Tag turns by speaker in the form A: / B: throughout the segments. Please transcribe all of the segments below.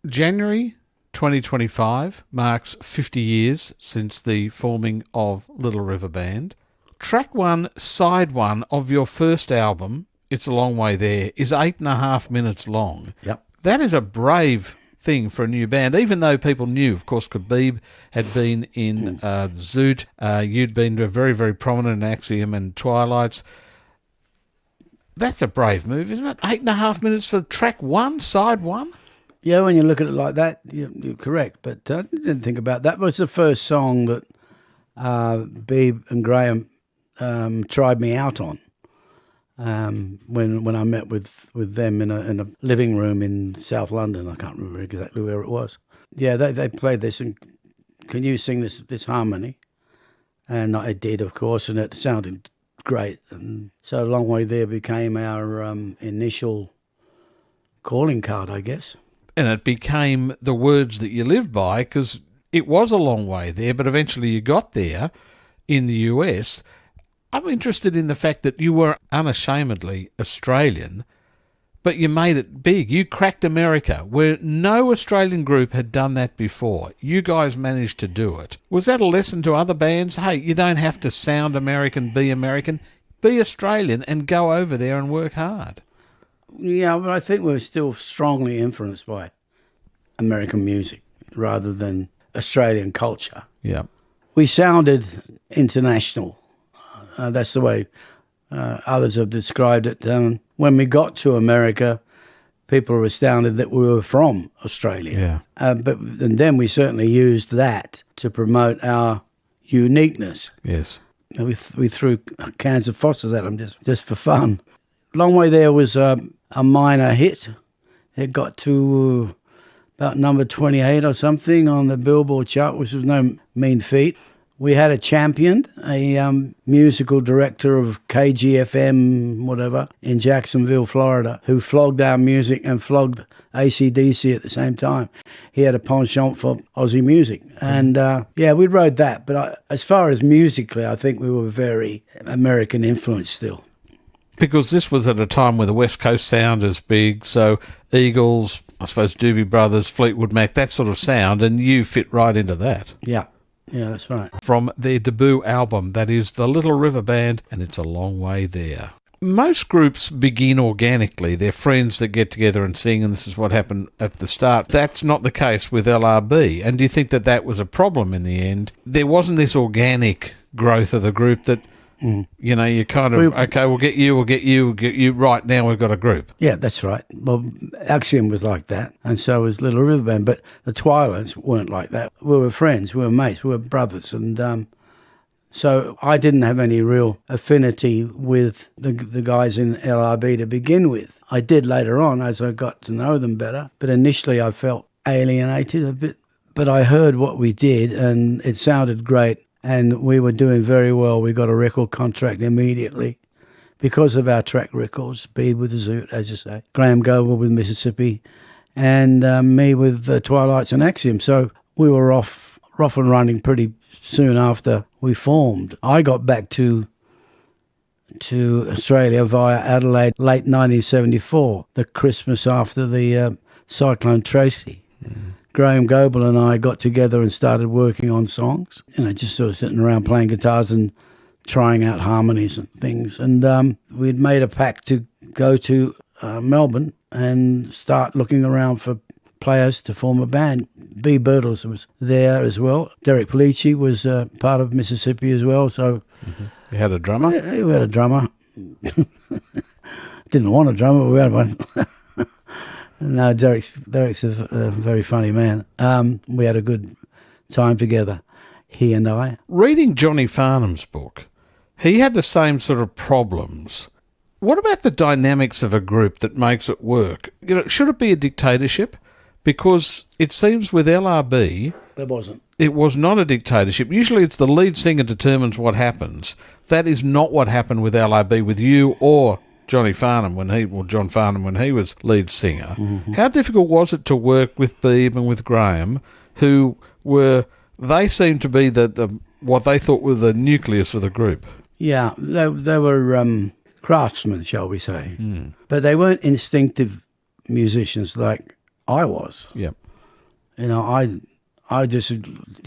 A: January 2025 marks 50 years since the forming of Little River Band. Track 1, side 1 of your first album, It's a Long Way There, is 8.5 minutes long.
B: Yep.
A: That is a brave thing for a new band, even though people knew, of course, Khabib had been in Zoot, you'd been very, very prominent in Axiom and Twilights. That's a brave move, isn't it? 8.5 minutes for track 1, side 1?
B: Yeah, when you look at it like that, you're correct. But I didn't think about that. It was the first song that Beeb and Graham tried me out on when I met with them in a living room in South London. I can't remember exactly where it was. Yeah, they played this and can you sing this harmony? And I did, of course, and it sounded great. And so Long Way There became our initial calling card, I guess.
A: And it became the words that you lived by, because it was a long way there, but eventually you got there in the US. I'm interested in the fact that you were unashamedly Australian, but you made it big. You cracked America, where no Australian group had done that before. You guys managed to do it. Was that a lesson to other bands? Hey, you don't have to sound American, be Australian and go over there and work hard.
B: Yeah, but I think we're still strongly influenced by American music rather than Australian culture.
A: Yeah.
B: We sounded international. That's the way others have described it. When we got to America, people were astounded that we were from Australia.
A: Yeah.
B: And then we certainly used that to promote our uniqueness.
A: Yes.
B: We threw cans of Fosters at them just for fun. Long Way There was a minor hit. It got to about number 28 or something on the Billboard chart, which was no mean feat. We had a champion, a musical director of KGFM, whatever, in Jacksonville, Florida, who flogged our music and flogged AC/DC at the same time. He had a penchant for Aussie music. And, we rode that. But as far as musically, I think we were very American influenced still.
A: Because this was at a time where the West Coast sound is big, so Eagles, I suppose Doobie Brothers, Fleetwood Mac, that sort of sound, and you fit right into that.
B: Yeah, that's right.
A: From their debut album, that is the Little River Band, and It's a Long Way There. Most groups begin organically. They're friends that get together and sing, and this is what happened at the start. That's not the case with LRB. And do you think that was a problem in the end? There wasn't this organic growth of the group that, you know, you kind of, okay, we'll get you. Right now we've got a group.
B: Yeah, that's right. Well, Axiom was like that, and so was Little River Band. But the Twilights weren't like that. We were friends, we were mates, we were brothers. And so I didn't have any real affinity with the guys in LRB to begin with. I did later on as I got to know them better. But initially I felt alienated a bit. But I heard what we did, and it sounded great. And we were doing very well. We got a record contract immediately because of our track records. Beeb with the Zoot, as you say. Graham Goble with Mississippi. And me with the Twilights and Axiom. So we were off and running pretty soon after we formed. I got back to Australia via Adelaide late 1974, the Christmas after the Cyclone Tracy. Graham Goble and I got together and started working on songs, just sort of sitting around playing guitars and trying out harmonies and things. And we'd made a pact to go to Melbourne and start looking around for players to form a band. B. Beatles was there as well. Derek Polici was part of Mississippi as well. So
A: You had a drummer?
B: Yeah, we had a drummer. Didn't want a drummer, but we had one. No, Derek's a very funny man. We had a good time together, he and I.
A: Reading Johnny Farnham's book, he had the same sort of problems. What about the dynamics of a group that makes it work? Should it be a dictatorship? Because it seems with LRB...
B: There wasn't.
A: It was not a dictatorship. Usually it's the lead singer determines what happens. That is not what happened with LRB, with you or John Farnham when he was lead singer. Mm-hmm. How difficult was it to work with Beeb and with Graham, who they seemed to be the what they thought were the nucleus of the group?
B: Yeah, they were craftsmen, shall we say. But they weren't instinctive musicians like I was.
A: Yep.
B: You know, I just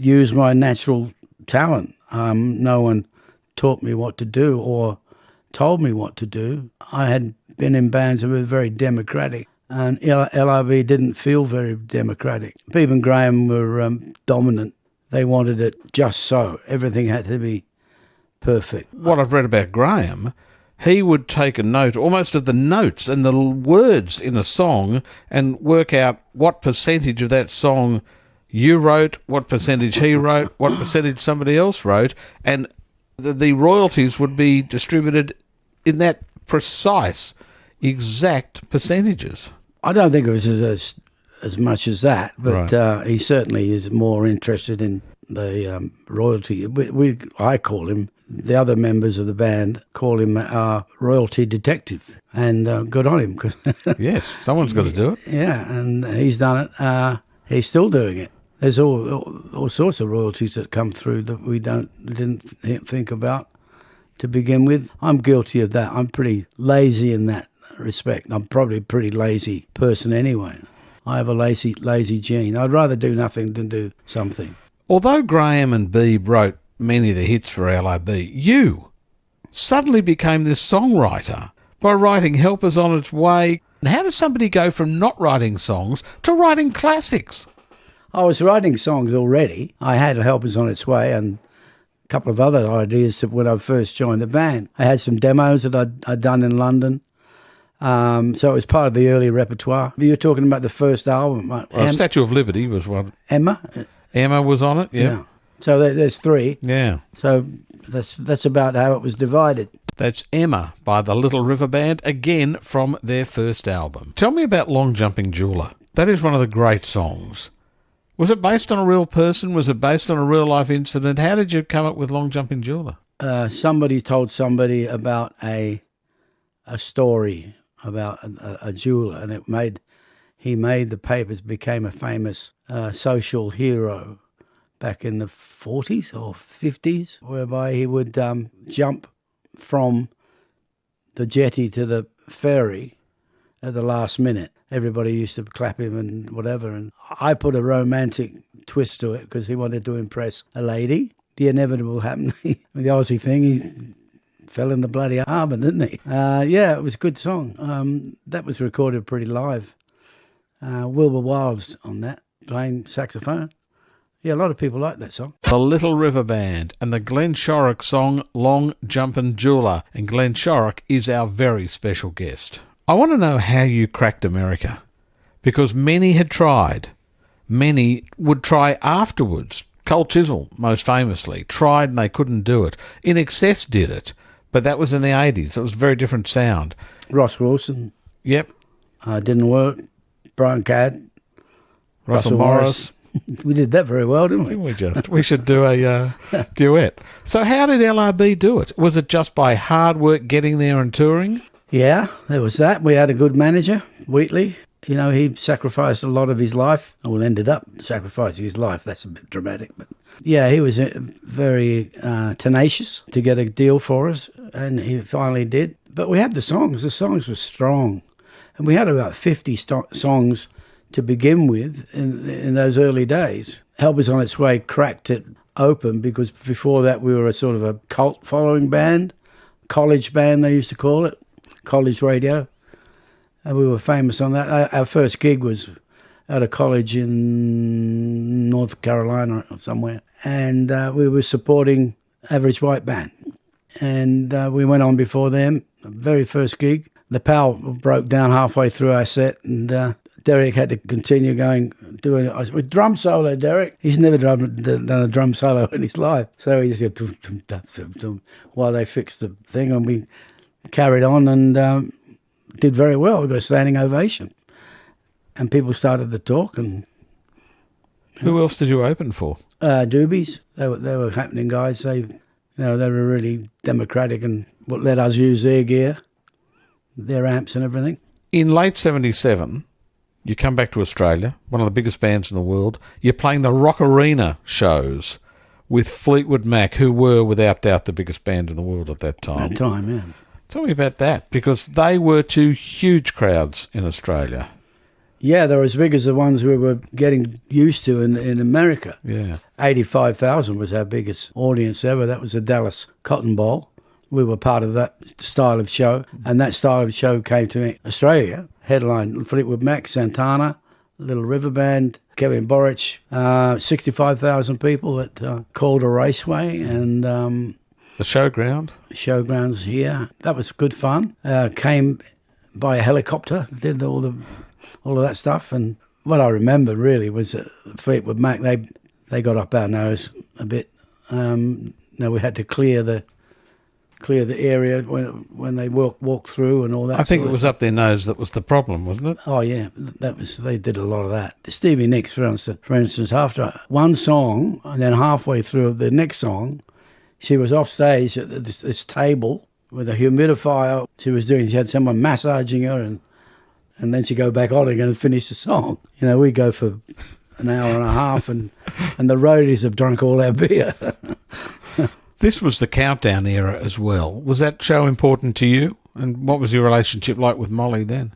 B: used my natural talent. No one taught me what to do or told me what to do. I had been in bands that were very democratic, and LRB didn't feel very democratic. Beeb and Graham were dominant. They wanted it just so. Everything had to be perfect.
A: What I've read about Graham, he would take a note almost of the notes and the words in a song and work out what percentage of that song you wrote, what percentage he wrote, what percentage somebody else wrote, and the royalties would be distributed in that precise, exact percentages.
B: I don't think it was as much as that, but right. He certainly is more interested in the royalty. I call him, the other members of the band call him our royalty detective, and good on him.
A: Yes, someone's got to do it.
B: Yeah, and he's done it. He's still doing it. There's all sorts of royalties that come through that we didn't think about to begin with. I'm guilty of that. I'm pretty lazy in that respect. I'm probably a pretty lazy person anyway. I have a lazy gene. I'd rather do nothing than do something.
A: Although Graham and Beeb wrote many of the hits for LRB, you suddenly became this songwriter by writing Help Is On Its Way. And how does somebody go from not writing songs to writing classics?
B: I was writing songs already. I had Help Is On Its Way and a couple of other ideas when I first joined the band. I had some demos that I'd done in London. So it was part of the early repertoire. You were talking about the first album.
A: Statue of Liberty was one.
B: Emma
A: was on it, yeah.
B: So there's three.
A: Yeah.
B: So that's about how it was divided.
A: That's Emma by the Little River Band, again from their first album. Tell me about Long Jumping Jeweler. That is one of the great songs. Was it based on a real person? Was it based on a real-life incident? How did you come up with Long Jumping Jeweler?
B: Somebody told somebody about a story about a jeweler, and he made the papers, became a famous social hero back in the 40s or 50s, whereby he would jump from the jetty to the ferry at the last minute. Everybody used to clap him and whatever, and I put a romantic twist to it because he wanted to impress a lady. The inevitable happened. The Aussie thing, he fell in the bloody harbour, didn't he? Yeah, it was a good song. That was recorded pretty live. Wilbur Wilde's on that, playing saxophone. Yeah, a lot of people like that song.
A: The Little River Band and the Glenn Shorrock song Long Jumpin' Jeweler. And Glenn Shorrock is our very special guest. I want to know how you cracked America, because many had tried. Many would try afterwards. Cold Chisel, most famously, tried and they couldn't do it. In Excess did it, but that was in the 80s. It was a very different sound.
B: Ross Wilson.
A: Yep.
B: Didn't work. Brian Cadd.
A: Russell Morris.
B: We did that very well, didn't we?
A: We should do a duet. So how did LRB do it? Was it just by hard work getting there and touring?
B: Yeah, there was that. We had a good manager, Wheatley. You know, he sacrificed a lot of his life, or ended up sacrificing his life. That's a bit dramatic. But yeah, he was very tenacious to get a deal for us, and he finally did. But we had the songs. The songs were strong. And we had about 50 songs to begin with in those early days. Help Is On Its Way cracked it open, because before that we were a sort of a cult following band, college band they used to call it, college radio. And we were famous on that. Our first gig was at a college in North Carolina or somewhere. And we were supporting Average White Band. And we went on before them, the very first gig. The power broke down halfway through our set, and Derek had to continue doing it with drum solo. Derek, he's never done a drum solo in his life, so he just did dum, dum, dum, dum, dum, while they fixed the thing, and we carried on and did very well. We got a standing ovation, and people started to talk. And
A: who else did you open for?
B: Doobies. They were happening guys. They were really democratic and let us use their gear, their amps and everything.
A: In late 77, you come back to Australia, one of the biggest bands in the world. You're playing the Rock Arena shows with Fleetwood Mac, who were without doubt the biggest band in the world at that time.
B: Yeah.
A: Tell me about that, because they were to huge crowds in Australia.
B: Yeah, they're as big as the ones we were getting used to in America.
A: Yeah.
B: 85,000 was our biggest audience ever. That was the Dallas Cotton Bowl. We were part of that style of show, and that style of show came to Australia. Headline Fleetwood Mac, Santana, Little River Band, Kevin Borich, 65,000 people at Calder Raceway, and
A: The showground.
B: showgrounds here. That was good fun. Came by a helicopter, did all of that stuff, and what I remember really was that Fleetwood Mac, they got up our nose a bit. We had to clear the area when they walked through and all that.
A: I think it was up their nose that was the problem, wasn't it?
B: Oh yeah, they did a lot of that. Stevie Nicks, for instance, after one song and then halfway through the next song, she was off stage at this table with a humidifier. She had someone massaging her, and then she'd go back on again and finish the song. We go for an hour and a half, and the roadies have drunk all our beer.
A: This was the Countdown era as well. Was that show important to you? And what was your relationship like with Molly then?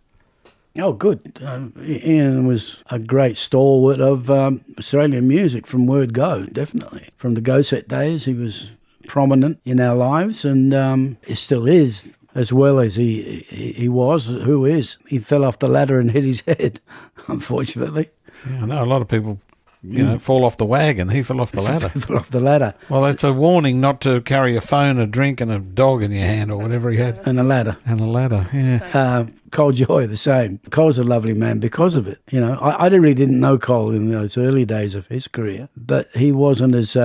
B: Oh, good. Ian was a great stalwart of Australian music from word go, definitely. From the Go Set days, he was prominent in our lives, and he still is, as well as he was. Who is? He fell off the ladder and hit his head, unfortunately.
A: Yeah, I know a lot of people, fall off the wagon. He fell off the ladder.
B: Fell off the ladder.
A: Well, it's a warning not to carry a phone, a drink, and a dog in your hand, or whatever he had.
B: And a ladder.
A: And a ladder, yeah.
B: Cole Joy, the same. Cole's a lovely man because of it. I really didn't know Cole in those early days of his career, but he wasn't as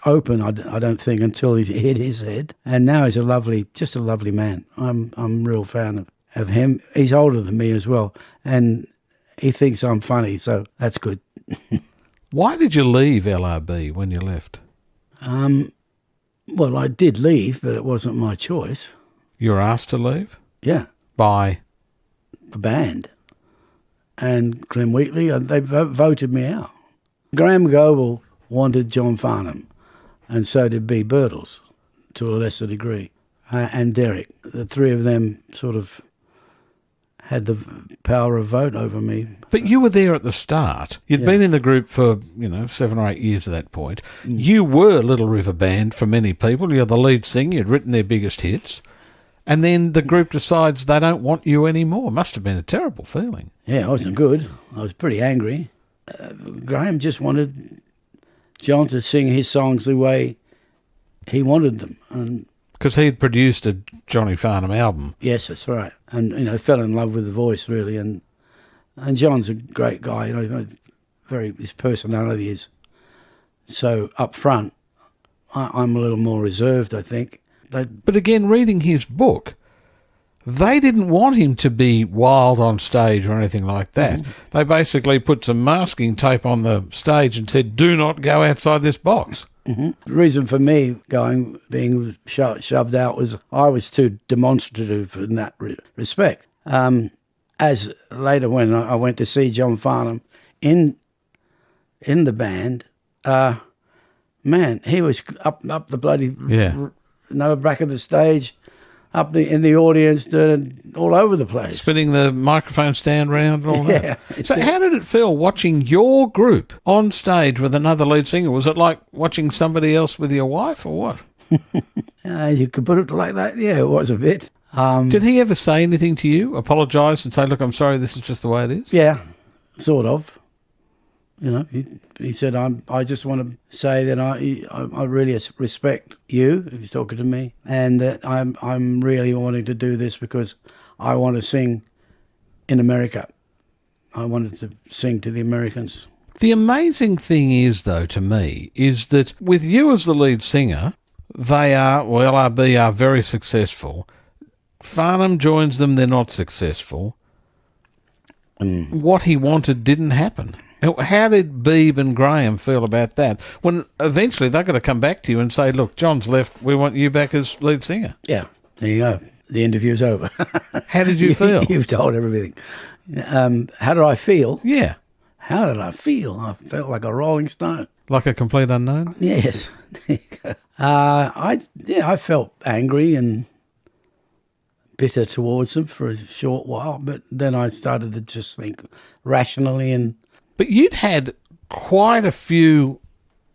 B: open, I don't think, until he hit his head. And now he's just a lovely man. I'm a real fan of him. He's older than me as well, and he thinks I'm funny, so that's good.
A: Why did you leave LRB when you left?
B: Well, I did leave, but it wasn't my choice.
A: You were asked to leave?
B: Yeah.
A: By?
B: The band. And Glenn Wheatley, they voted me out. Graham Goebel wanted John Farnham, and so did B. Birtles, to a lesser degree, and Derek. The three of them sort of had the power of vote over me.
A: But you were there at the start. You'd been in the group for, 7 or 8 years at that point. You were Little River Band for many people. You're the lead singer. You'd written their biggest hits. And then the group decides they don't want you anymore. Must have been a terrible feeling.
B: Yeah, it wasn't good. I was pretty angry. Graham just wanted John to sing his songs the way he wanted them. And
A: because he'd produced a Johnny Farnham album.
B: Yes, that's right. And, fell in love with the voice, really. And John's a great guy. His personality is so upfront. I'm a little more reserved, I think.
A: But again, reading his book, they didn't want him to be wild on stage or anything like that. Mm-hmm. They basically put some masking tape on the stage and said, do not go outside this box.
B: Mm-hmm. The reason for me being shoved out was I was too demonstrative in that respect. As later when I went to see John Farnham in the band, man, he was up the bloody back of the stage, in the audience, all over the place.
A: Spinning the microphone stand round and all that. So how did it feel watching your group on stage with another lead singer? Was it like watching somebody else with your wife or what?
B: You could put it like that. Yeah, it was a bit.
A: Did he ever say anything to you, apologise and say, look, I'm sorry, this is just the way it is?
B: Yeah, sort of. He said, I just want to say that I really respect you, he was talking to me, and that I'm really wanting to do this because I want to sing in America. I wanted to sing to the Americans.
A: The amazing thing is, though, to me, is that with you as the lead singer, LRB are very successful. Farnham joins them, they're not successful. What he wanted didn't happen. How did Beeb and Graham feel about that? When eventually they're going to come back to you and say, look, John's left, we want you back as lead singer.
B: Yeah, there you go. The interview's over.
A: How did you feel?
B: You've told everything. How did I feel?
A: Yeah.
B: How did I feel? I felt like a rolling stone.
A: Like a complete unknown?
B: Yes. I felt angry and bitter towards them for a short while, but then I started to just think rationally. And
A: But you'd had quite a few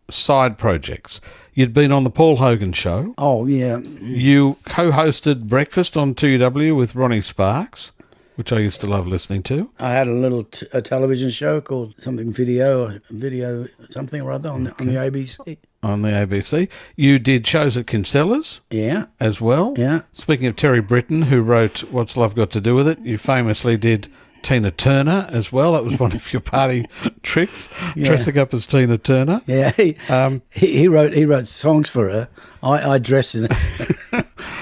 A: side projects. You'd been on the Paul Hogan Show.
B: oh yeah,
A: You co-hosted Breakfast on 2W with Ronnie Sparks, which I used to love listening to.
B: I had a little a television show called something video something or other on the ABC.
A: On the ABC. You did shows at Kinsella's
B: Yeah,
A: as well.
B: yeah.
A: Speaking of Terry Britton, who wrote What's Love Got to Do With It, you famously did Tina Turner as well. That was one of your party tricks, dressing up as Tina Turner.
B: Yeah, he wrote songs for her. I dressed in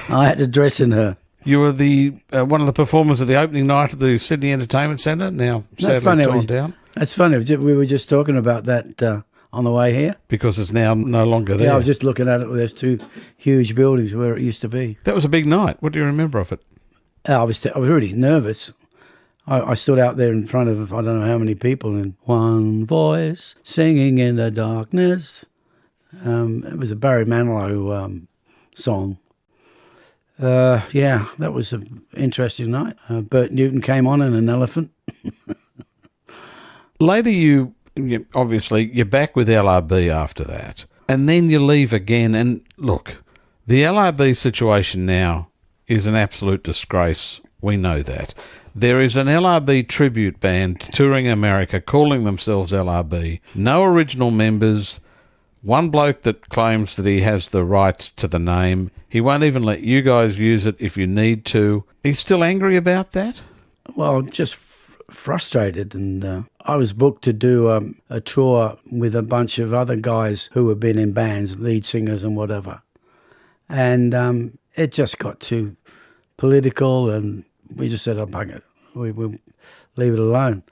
B: I had to dress in her.
A: You were the one of the performers of the opening night of the Sydney Entertainment Centre, now sadly torn down.
B: That's funny. We were just talking about that on the way here.
A: Because it's now no longer there.
B: Yeah, I was just looking at it. There's two huge buildings where it used to be.
A: That was a big night. What do you remember of it?
B: I was really nervous. I stood out there in front of I don't know how many people, and one voice singing in the darkness. It was a Barry Manilow song. Yeah, that was an interesting night. Bert Newton came on in an elephant.
A: Later, obviously, you're back with LRB after that. And then you leave again. And look, the LRB situation now is an absolute disgrace. We know that. There is an LRB tribute band touring America calling themselves LRB. No original members. One bloke that claims that he has the rights to the name. He won't even let you guys use it if you need to. He's still angry about that?
B: Well, just frustrated. And I was booked to do a tour with a bunch of other guys who had been in bands, lead singers and whatever. And it just got too political, and we just said, oh, bugger it. We'll leave it alone.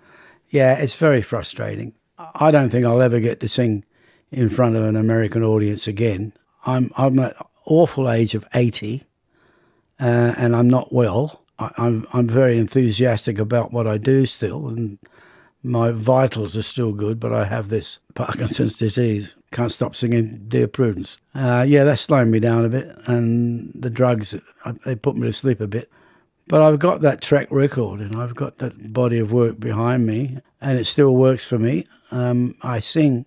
B: Yeah, it's very frustrating. I don't think I'll ever get to sing in front of an American audience again. I'm at an awful age of 80, and I'm not well. I'm very enthusiastic about what I do still, and my vitals are still good, but I have this Parkinson's disease. Can't stop singing Dear Prudence. Yeah, that's slowing me down a bit, and the drugs, they put me to sleep a bit. But I've got that track record, and I've got that body of work behind me, and it still works for me. I sing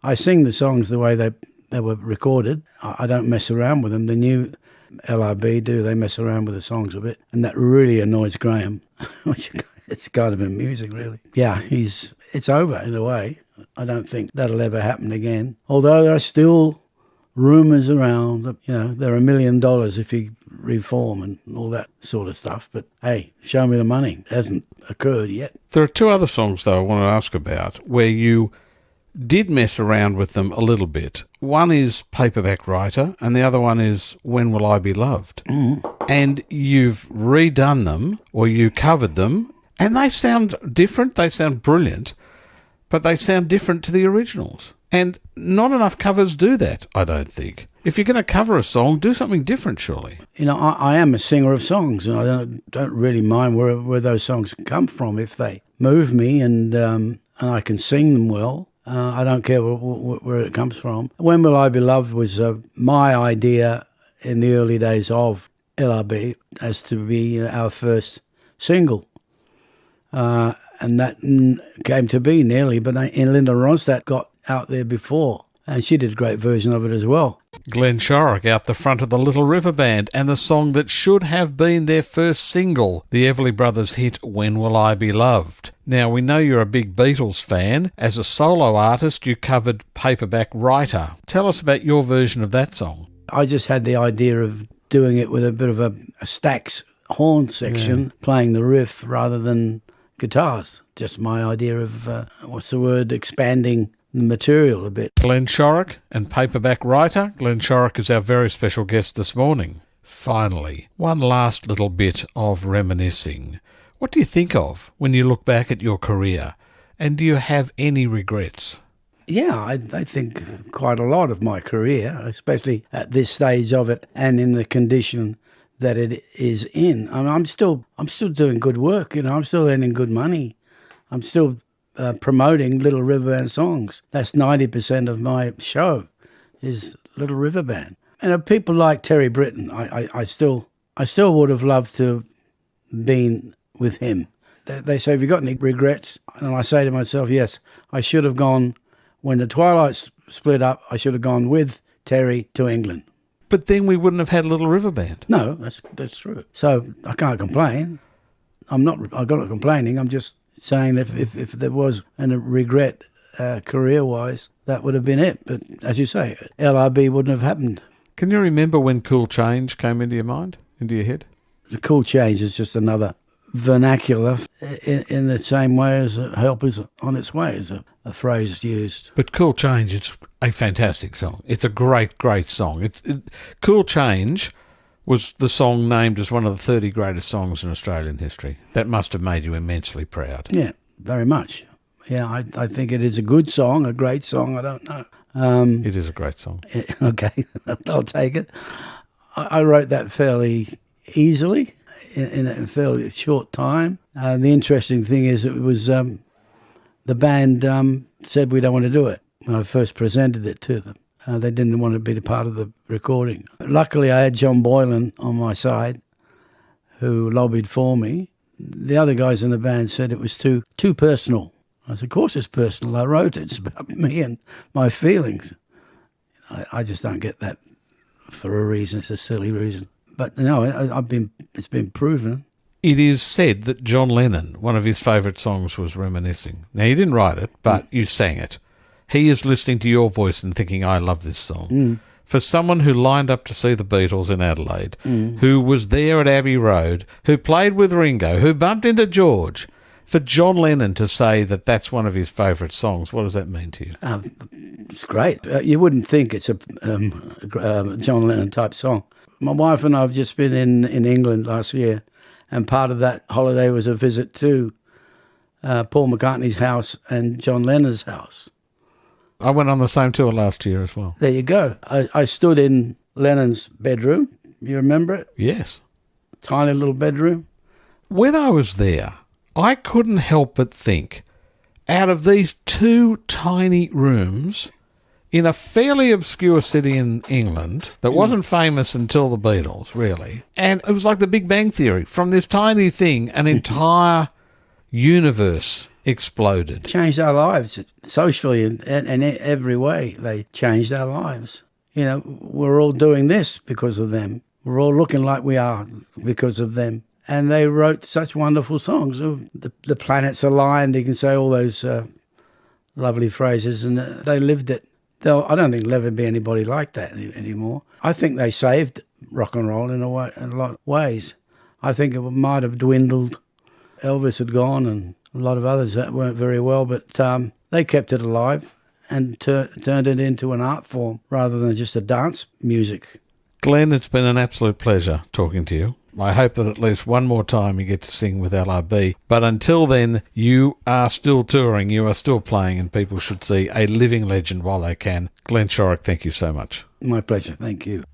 B: the songs the way they were recorded. I don't mess around with them. The new LRB do. They mess around with the songs a bit, and that really annoys Graham, which it's kind of amusing, really. Yeah, it's over in a way. I don't think that'll ever happen again. Although there are still rumours around that, there are $1 million if you reform and all that sort of stuff. But hey, show me the money. It hasn't occurred yet.
A: There are two other songs, though, I want to ask about where you did mess around with them a little bit. One is Paperback Writer, and the other one is When Will I Be Loved? And you've redone them, or you covered them, and they sound different. They sound brilliant, but they sound different to the originals. And not enough covers do that, I don't think. If you're going to cover a song, do something different, surely.
B: I am a singer of songs, and I don't really mind where those songs come from if they move me and I can sing them well. I don't care where it comes from. When Will I Be Loved was my idea in the early days of LRB as to be our first single. And that came to be nearly, but Linda Ronstadt got out there before, and she did a great version of it as well.
A: Glenn Shorrock out the front of the Little River Band, and the song that should have been their first single, the Everly Brothers hit When Will I Be Loved. Now, we know you're a big Beatles fan. As a solo artist, you covered Paperback Writer. Tell us about your version of that song.
B: I just had the idea of doing it with a bit of a Stax horn section, playing the riff rather than guitars. Just my idea of, expanding the material a bit.
A: Glenn Shorrock and Paperback Writer. Glenn Shorrock is our very special guest this morning. Finally, one last little bit of reminiscing. What do you think of when you look back at your career? And do you have any regrets?
B: Yeah, I think quite a lot of my career, especially at this stage of it and in the condition that it is in. I'm still doing good work. I'm still earning good money. I'm still promoting Little River Band songs. That's 90% of my show is Little River Band. And people like Terry Britton, I still I still would have loved to have been with him. They say, have you got any regrets? And I say to myself, yes, I should have gone, when the Twilights split up, I should have gone with Terry to England.
A: But then we wouldn't have had Little River Band.
B: No, that's true. So I can't complain. I'm not complaining. I'm just saying that if there was a regret career-wise, that would have been it. But as you say, LRB wouldn't have happened.
A: Can you remember when Cool Change came into your mind, into your head?
B: The Cool Change is just another vernacular in the same way as Help is on its way, is a phrase used.
A: But Cool Change, it's a fantastic song. It's a great, great song. Cool Change was the song named as one of the 30 greatest songs in Australian history. That must have made you immensely proud.
B: Yeah, very much. Yeah, I think it is a good song, a great song, I don't know.
A: It is a great song.
B: Okay, I'll take it. I wrote that fairly easily in a fairly short time. The interesting thing is it was the band said we don't want to do it when I first presented it to them. They didn't want to be a part of the recording. Luckily, I had John Boylan on my side, who lobbied for me. The other guys in the band said it was too personal. I said, of course it's personal. I wrote it. It's about me and my feelings. I just don't get that for a reason. It's a silly reason. But no, it's been proven.
A: It is said that John Lennon, one of his favourite songs was Reminiscing. Now, you didn't write it, but you sang it. He is listening to your voice and thinking, I love this song. For someone who lined up to see the Beatles in Adelaide, who was there at Abbey Road, who played with Ringo, who bumped into George, for John Lennon to say that that's one of his favourite songs, what does that mean to you?
B: It's great. You wouldn't think it's a John Lennon type song. My wife and I have just been in England last year, and part of that holiday was a visit to Paul McCartney's house and John Lennon's house.
A: I went on the same tour last year as well.
B: There you go. I stood in Lennon's bedroom. You remember it?
A: Yes.
B: Tiny little bedroom.
A: When I was there, I couldn't help but think, out of these two tiny rooms in a fairly obscure city in England that wasn't famous until the Beatles, really, and it was like the Big Bang Theory. From this tiny thing, an entire universe exploded.
B: Changed our lives socially and in every way. They changed our lives. You know, we're all doing this because of them. We're all looking like we are because of them. And they wrote such wonderful songs. The planets aligned, you can say all those lovely phrases, and they lived it. I don't think there'll ever be anybody like that anymore. I think they saved rock and roll in a lot of ways. I think it might have dwindled. Elvis had gone and a lot of others that weren't very well, but they kept it alive and turned it into an art form rather than just a dance music.
A: Glenn, it's been an absolute pleasure talking to you. I hope that at least one more time you get to sing with LRB. But until then, you are still touring, you are still playing, and people should see a living legend while they can. Glenn Shorrock, thank you so much.
B: My pleasure. Thank you.